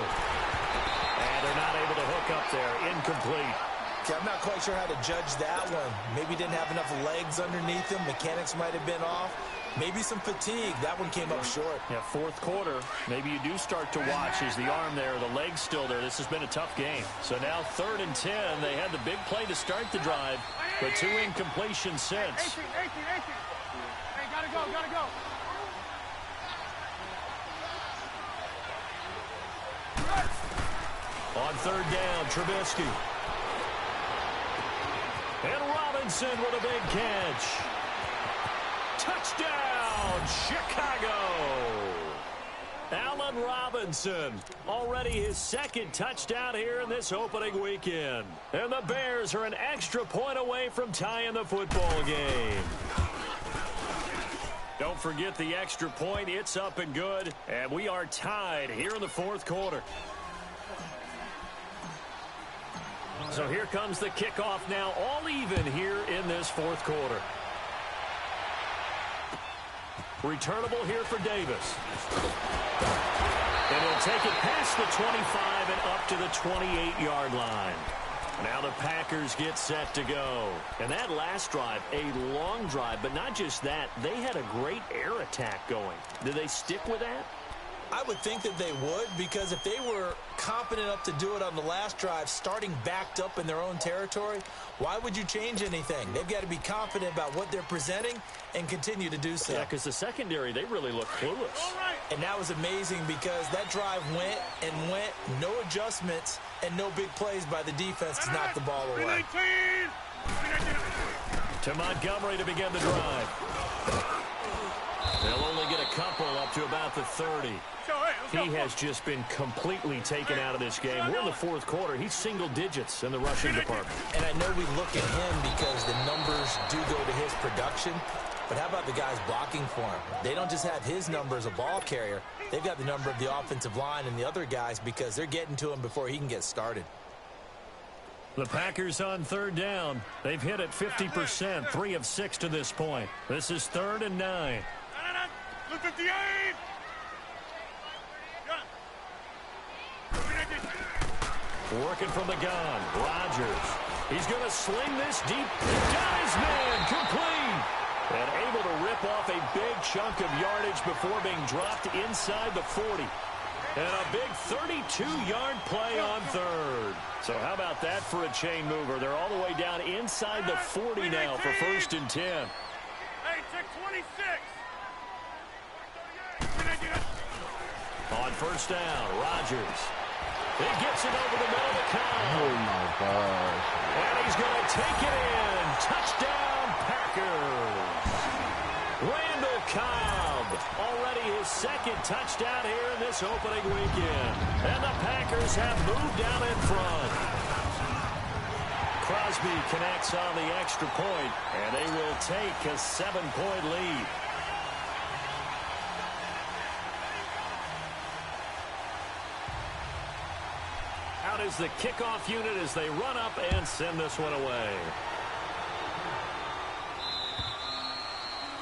Speaker 5: And they're not able to hook up there. Incomplete.
Speaker 7: Okay, I'm not quite sure how to judge that one. Maybe didn't have enough legs underneath him. Mechanics might have been off. Maybe some fatigue. That one came up short.
Speaker 5: Yeah, 4th quarter. Maybe you do start to watch. Is the arm there, the leg's still there. This has been a tough game. So now 3rd and 10. They had the big play to start the drive, but 2 incompletions since.
Speaker 6: 18. Hey, gotta go.
Speaker 5: On 3rd down, Trubisky. And Robinson with a big catch. Touchdown, Chicago. Allen Robinson, already his 2nd touchdown here in this opening weekend. And the Bears are an extra point away from tying the football game. Don't forget the extra point. It's up and good. And we are tied here in the 4th quarter. So here comes the kickoff now, all even here in this 4th quarter. Returnable here for Davis. And he'll take it past the 25 and up to the 28-yard line. Now the Packers get set to go. And that last drive, a long drive, but not just that. They had a great air attack going. Did they stick with that?
Speaker 7: I would think that they would, because if they were confident enough to do it on the last drive, starting backed up in their own territory, why would you change anything? They've got to be confident about what they're presenting and continue to do so.
Speaker 5: Yeah, because the secondary, they really look clueless.
Speaker 7: And that was amazing because that drive went and went, no adjustments and no big plays by the defense to knock the ball away.
Speaker 5: To Montgomery to begin the drive. They'll only get a couple up to about the 30. He has just been completely taken out of this game. We're in the fourth quarter. He's single digits in the rushing department.
Speaker 7: And I know we look at him because the numbers do go to his production. But how about the guys blocking for him? They don't just have his number as a ball carrier. They've got the number of the offensive line and the other guys because they're getting to him before he can get started.
Speaker 5: The Packers on third down. They've hit it 50%, 3 of 6 to this point. This is 3rd and 9.
Speaker 6: Look at the aim!
Speaker 5: Working from the gun. Rodgers. He's going to sling this deep. Got his man. Complete. And able to rip off a big chunk of yardage before being dropped inside the 40. And a big 32-yard play on third. So how about that for a chain mover? They're all the way down inside the 40 now for 1st and 10.
Speaker 6: Hey, check 26.
Speaker 5: On first down, Rodgers. He gets it over the middle of the column.
Speaker 4: Oh, my gosh.
Speaker 5: And he's going to take it in. Touchdown, Packers. Randall Cobb. Already his 2nd touchdown here in this opening weekend. And the Packers have moved down in front. Crosby connects on the extra point, and they will take a 7-point lead. Out is the kickoff unit as they run up and send this one away.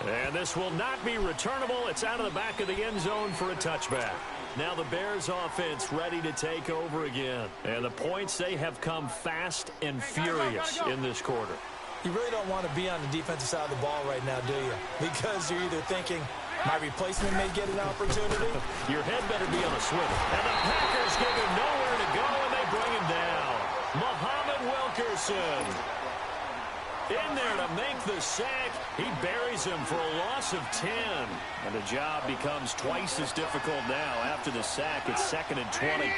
Speaker 5: And this will not be returnable. It's out of the back of the end zone for a touchback. Now the Bears offense ready to take over again. And the points, they have come fast and furious in this quarter.
Speaker 7: You really don't want to be on the defensive side of the ball right now, do you? Because you're either thinking, my replacement may get an opportunity.
Speaker 5: Your head better be on a swivel. And the Packers give him nowhere to go, and they bring him down. Muhammad Wilkerson in there to make the sack. He buries him for a loss of 10. And the job becomes twice as difficult now after the sack. It's 2nd and 20.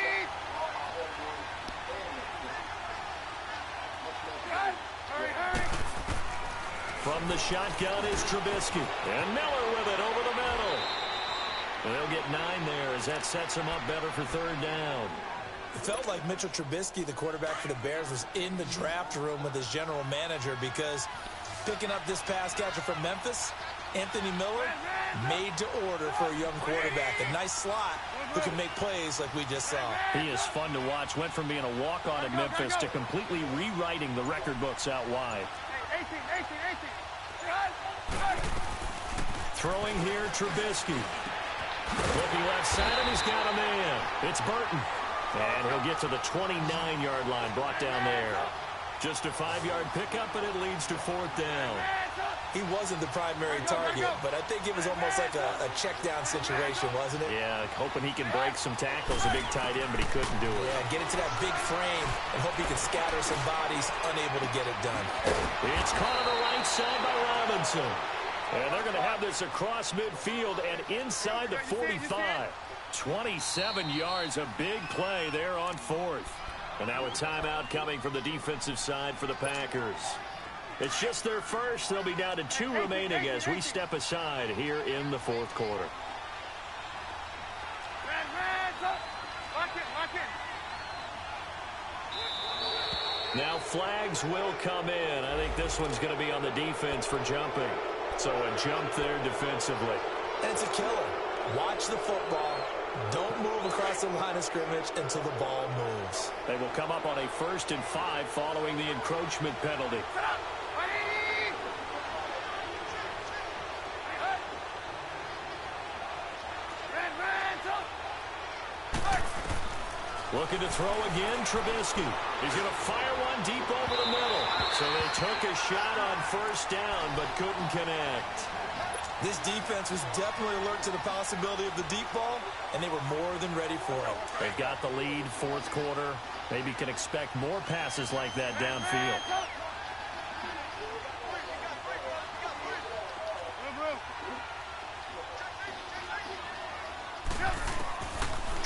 Speaker 5: From the shotgun is Trubisky. And Miller with it over the middle. They'll get 9 there as that sets him up better for 3rd down.
Speaker 7: It felt like Mitchell Trubisky, the quarterback for the Bears, was in the draft room with his general manager because picking up this pass catcher from Memphis, Anthony Miller, made to order for a young quarterback. A nice slot who can make plays like we just saw.
Speaker 5: He is fun to watch. Went from being a walk-on at Memphis to completely rewriting the record books out wide.
Speaker 6: 18.
Speaker 5: Throwing here, Trubisky. Looking left side, and he's got a man. It's Burton. And he'll get to the 29-yard line, brought down there. Just a 5-yard pickup, and it leads to 4th down.
Speaker 7: He wasn't the primary target, but I think it was almost like a check-down situation, wasn't it?
Speaker 5: Yeah, hoping he can break some tackles, a big tight end, but he couldn't do it.
Speaker 7: Yeah, get into that big frame and hope he can scatter some bodies, unable to get it done.
Speaker 5: It's caught on the right side by Robinson. And they're going to have this across midfield and inside the 45. 27 yards, a big play there on 4th. And now a timeout coming from the defensive side for the Packers. It's just their first. They'll be down to 2 remaining as we step aside here in the 4th quarter. Now flags will come in. I think this one's going to be on the defense for jumping. So a jump there defensively.
Speaker 7: And it's a killer. Watch the football. Don't move across the line of scrimmage until the ball moves.
Speaker 5: They will come up on a 1st and 5 following the encroachment penalty. Looking to throw again, Trubisky. He's going to fire one deep over the middle. So they took a shot on first down, but couldn't connect.
Speaker 7: This defense was definitely alert to the possibility of the deep ball, and they were more than ready for it.
Speaker 5: They've got the lead, fourth quarter. Maybe can expect more passes like that downfield.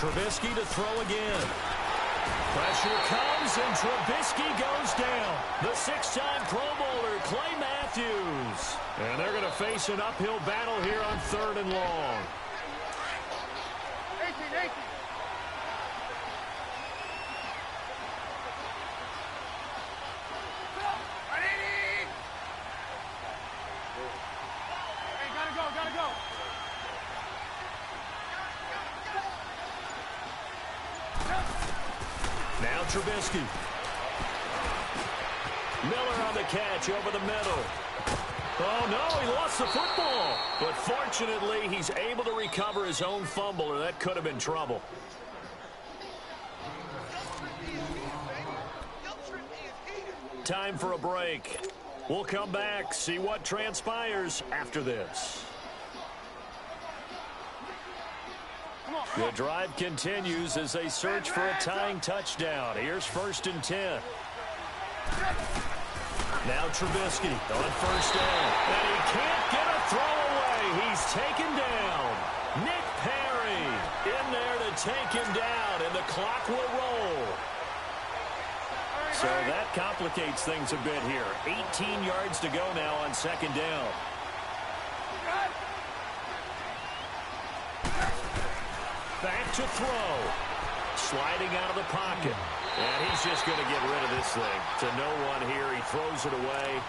Speaker 5: Trubisky to throw again. Pressure comes, and Trubisky goes down. The six-time Pro Bowler, Clay Matthews. And they're going to face an uphill battle here on 3rd and long.
Speaker 6: 18. Hey, gotta go.
Speaker 5: Now Trubisky. Miller on the catch over the middle. Oh, no, he lost the football. But fortunately, he's able to recover his own fumble, or that could have been trouble. Time for a break. We'll come back, see what transpires after this. The drive continues as they search for a tying touchdown. Here's 1st and 10. Now Trubisky on first down. And he can't get a throw away. He's taken down. Nick Perry in there to take him down, and the clock will roll. So that complicates things a bit here. 18 yards to go now on 2nd down. Back to throw. Sliding out of the pocket. And he's just going to get rid of this thing. To no one here. He throws it away.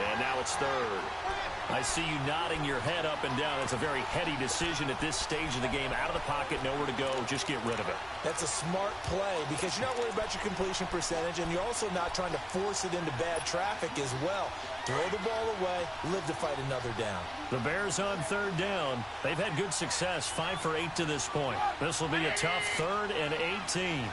Speaker 5: And now it's 3rd. I see you nodding your head up and down. It's a very heady decision at this stage of the game. Out of the pocket, nowhere to go. Just get rid of it.
Speaker 7: That's a smart play because you're not worried about your completion percentage, and you're also not trying to force it into bad traffic as well. Throw the ball away, live to fight another down.
Speaker 5: The Bears on 3rd down. They've had good success, 5 for 8 to this point. This will be a tough 3rd and 18.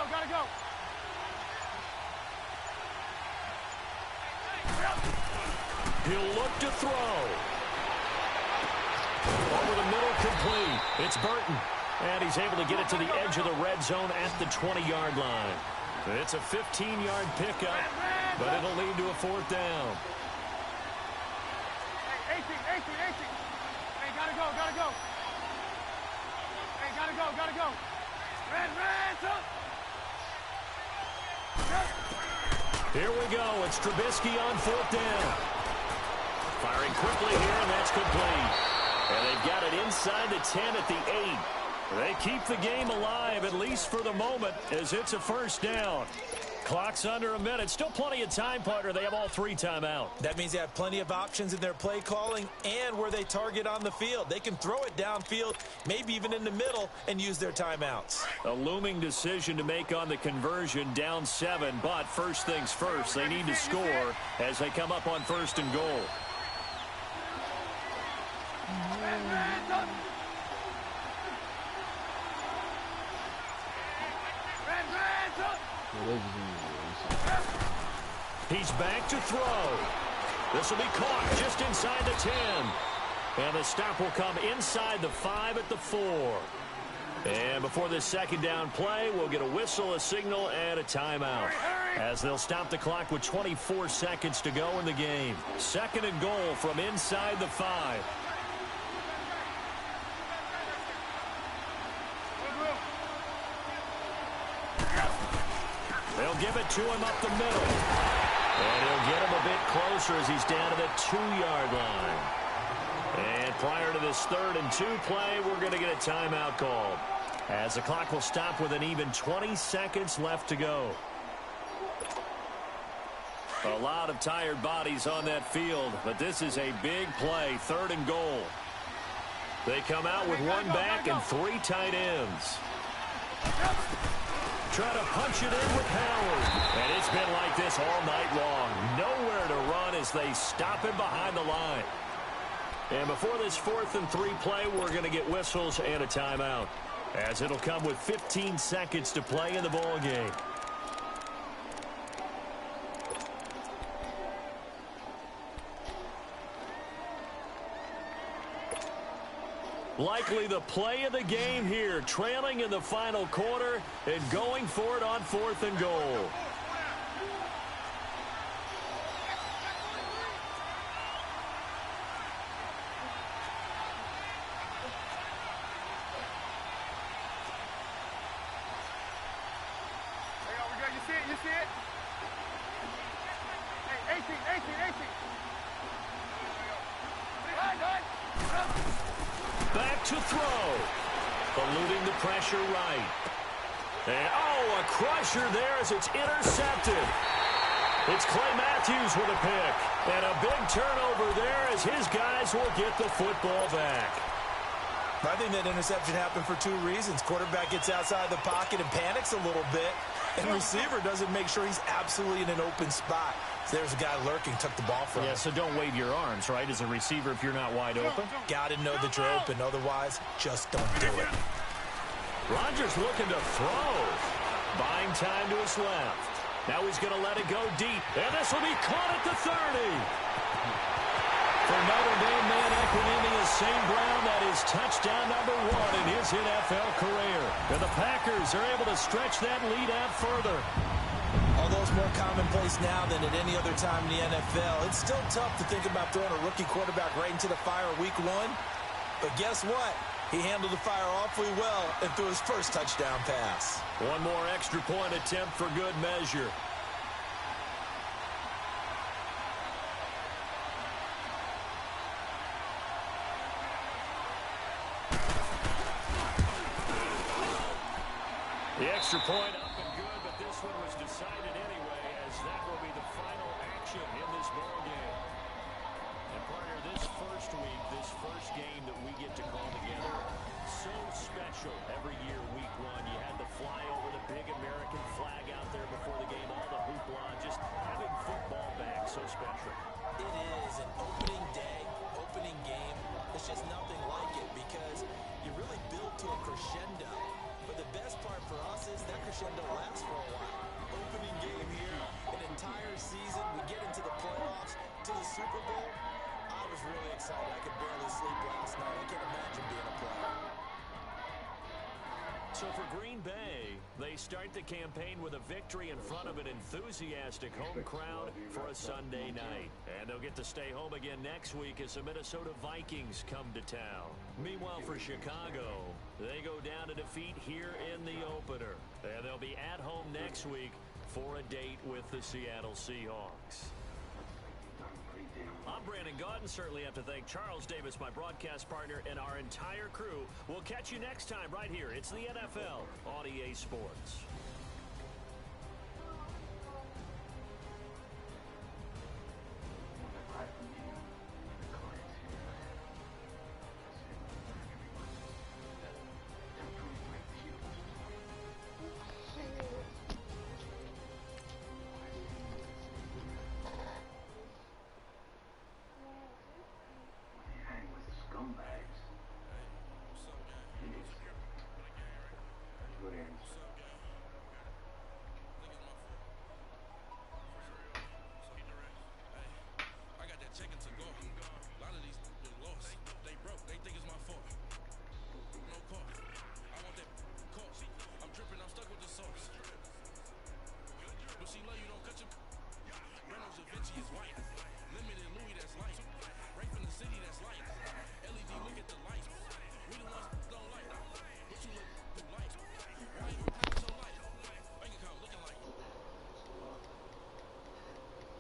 Speaker 6: Gotta go.
Speaker 5: He'll look to throw. Over the middle, complete. It's Burton. And he's able to get it to the edge of the red zone at the 20-yard line. It's a 15-yard pickup, but it'll lead to a 4th down.
Speaker 6: Hey, 18. Hey, gotta go. Hey, gotta go. Red.
Speaker 5: Here we go. It's Trubisky on 4th down. Firing quickly here, and that's complete. And they've got it inside the 10 at the 8. They keep the game alive, at least for the moment, as it's a 1st down. Clock's under a minute. Still plenty of time, partner. They have all 3 timeout.
Speaker 7: That means they have plenty of options in their play calling and where they target on the field. They can throw it downfield, maybe even in the middle, and use their timeouts.
Speaker 5: A looming decision to make on the conversion, down 7. But first things first, they need to score as they come up on 1st and goal. He's back to throw. This will be caught just inside the 10. And the stop will come inside the 5 at the 4. And before this 2nd down play, we'll get a whistle, a signal, and a timeout. As they'll stop the clock with 24 seconds to go in the game. 2nd and goal from inside the 5. They'll give it to him up the middle. And he'll get him a bit closer as he's down to the 2-yard line. And prior to this 3rd and 2 play, we're going to get a timeout called. As the clock will stop with an even 20 seconds left to go. A lot of tired bodies on that field, but this is a big play, 3rd and goal. They come out with 1 back and 3 tight ends. Try to punch it in with Howard. And it's been like this all night long. Nowhere to run as they stop him behind the line. And before this 4th and 3 play, we're going to get whistles and a timeout, as it'll come with 15 seconds to play in the ball game. Likely the play of the game here, trailing in the final quarter and going for it on 4th and goal. Back to throw. Eluding the pressure right. And, oh, a crusher there as it's intercepted. It's Clay Matthews with a pick. And a big turnover there as his guys will get the football back.
Speaker 7: I think that interception happened for 2 reasons. Quarterback gets outside the pocket and panics a little bit. And receiver doesn't make sure he's absolutely in an open spot. So there's a guy lurking, took the ball from him.
Speaker 5: Yeah, so don't wave your arms, right, as a receiver if you're not wide open.
Speaker 7: Got to know that you're open. Otherwise, just don't do it.
Speaker 5: Rodgers looking to throw. Buying time to his left. Now he's going to let it go deep. And this will be caught at the 30. For Notre Dame man Equanimeous St. Brown, that is touchdown number 1 in his NFL career. And the Packers are able to stretch that lead out further.
Speaker 7: Although it's more commonplace now than at any other time in the NFL, it's still tough to think about throwing a rookie quarterback right into the fire week 1. But guess what? He handled the fire awfully well and threw his first touchdown pass.
Speaker 5: One more extra point attempt for good measure. The extra point up and good, but this one was decided anyway, as that will be the final action in this ball game. And partner, this first week, this first game that we get to call together, so special every year, week 1. You had the fly over the big American flag out there before the game, all the hoopla, just having football back, so special.
Speaker 7: It is an opening day, opening game. It's just nothing like it because you really build to a crescendo. But the best part for us is that crescendo lasts for a while. Opening game here, an entire season. We get into the playoffs, to the Super Bowl. I was really excited. I could barely sleep last night. I can't imagine being a player.
Speaker 5: So for Green Bay, they start the campaign with a victory in front of an enthusiastic home crowd for a Sunday night. And they'll get to stay home again next week as the Minnesota Vikings come to town. Meanwhile, for Chicago, they go down to defeat here in the opener. And they'll be at home next week for a date with the Seattle Seahawks. I'm Brandon Gaudin. Certainly have to thank Charles Davis, my broadcast partner, and our entire crew. We'll catch you next time right here. It's the NFL on EA Sports.